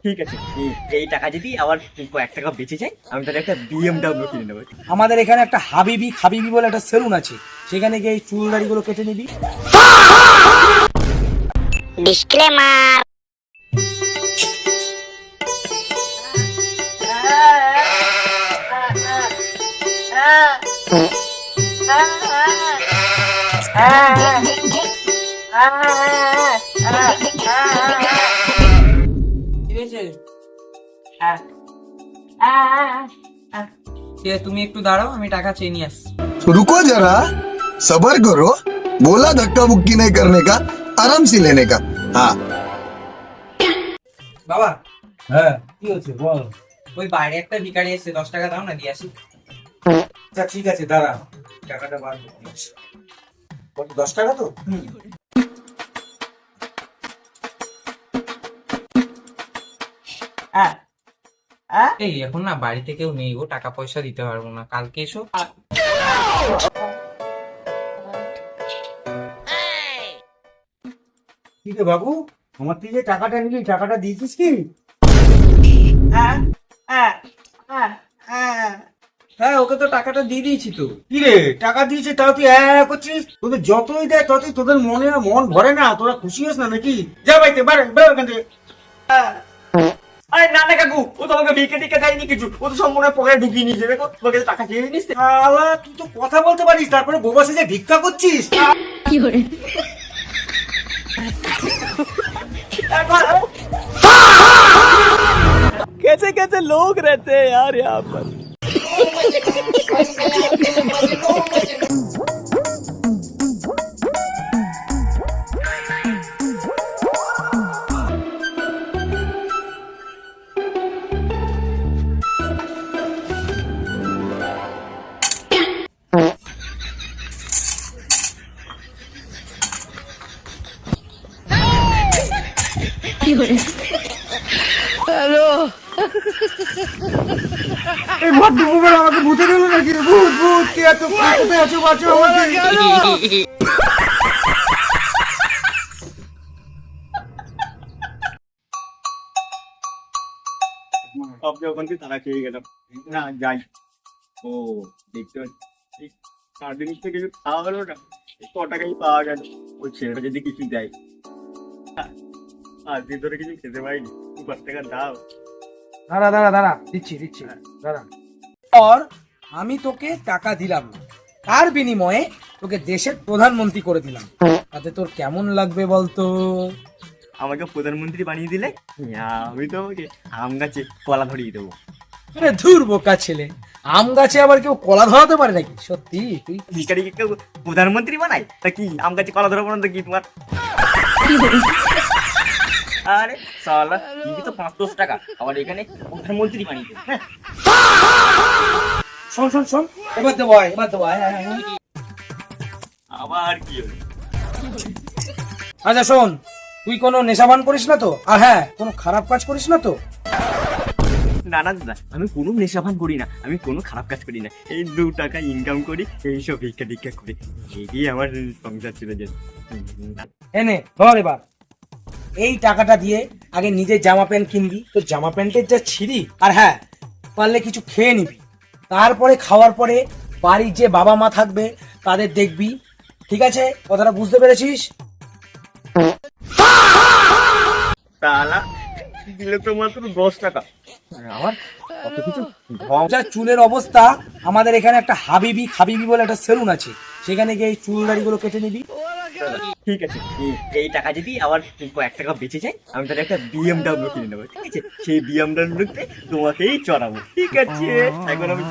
ঠিক আছে, এই টাকা যদি আবার কয়েক টাকা বেঁচে যায় আমি তাহলে একটা বিএমডব্লিউ কিনে নেবো। আমাদের এখানে একটা হাবিবি খাবিবি বলে একটা সেলুন আছে, সেখানে গিয়ে এই চুল দাড়িগুলো কেটে নিবি। ডিসক্লেমার। তুমি একটু দাঁড়াও, আমি টাকা চেয়ে নিয়ে আসছি। रुको जरा सबर करो, बोला धक्का मुक्की नहीं करने का, आराम से लेने का। हाँ বাবা, হ্যাঁ কি হচ্ছে বল। ওই বাইরে একটা ভিখারি এসে 10 টাকা দাও না, দিয়ে আসি। আচ্ছা ঠিক আছে দাঁড়া, টাকাটা বার করছি। কত 10 টাকা তো? এই এখন না বাড়িতে কেউ নেই গো, টাকা পয়সা দিতে পারবো না, কালকে এসো। ঠিক আছে বাবু, আমার তুই যে টাকাটা নিলি টাকাটা দিয়েছিস কি? হ্যাঁ, ওকে তো টাকাটা দিয়ে দিয়েছি তো। কি রে টাকা দিয়েছে তাও তুই করছিস? তোদের যতই দেয় ততই তোদের মন ভরে না, তোরা খুশি হোস না নাকি? যা বাইতে বেরো এখান থেকে। আরে না না কাকু, ও তো আমাকে ভিক্ষে টিক্ষে দেয়নি কিছু, ও তো সম্পূর্ণ পকেটে ঢুকিয়ে নিয়েছে। দেখো তোকে টাকা চেয়ে নিস। শালা, তুই তো কথা বলতে পারিস, তারপরে বোবা সেজে ভিক্ষা করছিস। कैसे कैसे लोग रहते हैं यार यहाँ पर। এই ভদ্র মোবাইল আমাকে ভূতে দিল নাকি? ভূত ভূত কে এত কোথায় আছো? বাঁচো আমাকে। আপনি ওখান থেকে তারা খেয়ে গেলাম না, যাই। ও দেখতে পাচ্ছি সারা জিনিস থেকে কিছু খাওয়া হলো না, ক টাকাই পাওয়া গেল। ওই ছেলেটা যদি কিছু দেয়, আজ দিন ধরে কিছু খেতে পারিনি, 5 টাকা দাও। দাঁড়া, দিচ্ছি দাঁড়া। আর আমি তোকে টাকা দিলাম না, তার বিনিময়ে তোকে দেশের প্রধানমন্ত্রী করে দিলাম, তাতে তোর কেমন লাগবে বলতো? আমাকে প্রধানমন্ত্রী বানিয়ে দিলে আমি তো আমাকে আম গাছে কলা ধরিয়ে দেবো। আরে ধুর বোকা ছেলে, আম গাছে আবার কেউ কলা ধরাতে পারে নাকি? সত্যি তুই ভিখারিকে কেউ প্রধানমন্ত্রী বানায়? তা কি আম গাছে কলা ধরা পর্যন্ত কি তোমার? আরে সালা, তুমি তো 5-10 টাকা আবার এখানে প্রধানমন্ত্রী বানিয়ে দেবে। হ্যাঁ, শোন, এবার দেবো আয়। আবার কি হলো? আচ্ছা শোন, তুই কোনো নেশাবান করিস না তো? আর হ্যাঁ, কোনো খারাপ কাজ করিস না তো? না দাদা, আমি কোনো নেশাভান করি না, আমি কোনো খারাপ কাজ করি না। এই 2 টাকা ইনকাম করি, এইসব ভিক্ষা টিক্ষা করি, এই দিয়ে আমার সংসার চলে যায়। এনে ধর, এবার এই টাকাটা দিয়ে আগে নিজের জামা প্যান্ট কিনবি, তো জামা প্যান্টের যা ছিঁড়ি, আর হ্যাঁ পারলে কিছু খেয়ে নিবি। তারপরে খাওয়ার পরে বাড়ির যে বাবা মা থাকবে তাদের দেখবি, ঠিক আছে? কথাটা বুঝতে পেরেছিস? তালা দিলে তো মাত্র 10 টাকা, আমার কত কিছু। যা চুলের অবস্থা, আমাদের এখানে একটা হাবিবি খাবিবি বলে একটা সেলুন আছে, সেখানে গিয়ে এই চুল দাড়িগুলো কেটে নিবি। ঠিক আছে, এই টাকা যদি আবার কয়েক টাকা বেঁচে যায় আমি তাহলে একটা বিএমডব্লিউ কিনে নেবো। ঠিক আছে, সেই বিএমডব্লিউতে তোমাকেই চড়াবো। ঠিক আছে, এখন আমি